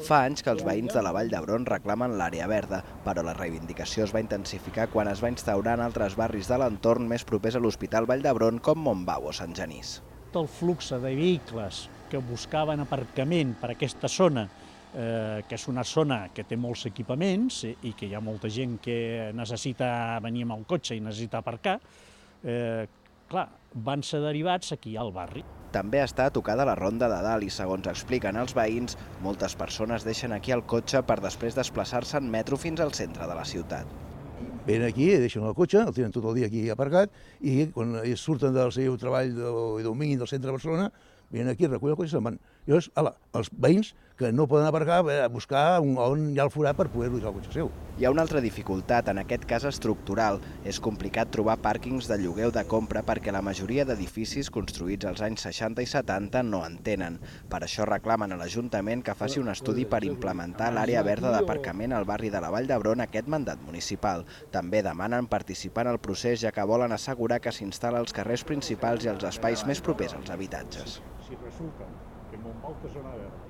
Fa anys que els veïns de la Vall d'Hebron reclamen l'àrea verda, però la reivindicació es va intensificar quan es va instaurar en altres barris de l'entorn més propers a l'Hospital Vall d'Hebron com Montbau o Sant Genís. El flux de vehicles que buscaven aparcament per aquesta zona, que és una zona que té molts equipaments i que hi ha molta gent que necessita venir amb el cotxe i necessita aparcar, clar, van ser derivats aquí al barri. També està tocada la Ronda de Dalt i, segons expliquen els veïns, moltes persones deixen aquí el cotxe per després desplaçar-se en metro fins al centre de la ciutat. Venen aquí, deixen el cotxe, el tenen tot el dia aquí aparcat i quan surten del seu treball i domini del centre de Barcelona, venen aquí, recullen el cotxe i se'n van. Llavors, els veïns que no poden aparcar, a buscar on hi ha el forat per poder-lo deixar el cotxe seu. Hi ha una altra dificultat, en aquest cas estructural. És complicat trobar pàrquings de lloguer o de compra perquè la majoria d'edificis construïts als anys 60 i 70 no en tenen. Per això reclamen a l'Ajuntament que faci un estudi per implementar l'àrea verda d'aparcament al barri de la Vall d'Hebron aquest mandat municipal. També demanen participar en el procés, ja que volen assegurar que s'instal·la als carrers principals i als espais més propers als habitatges. Si resulta que Montbau té zona verda,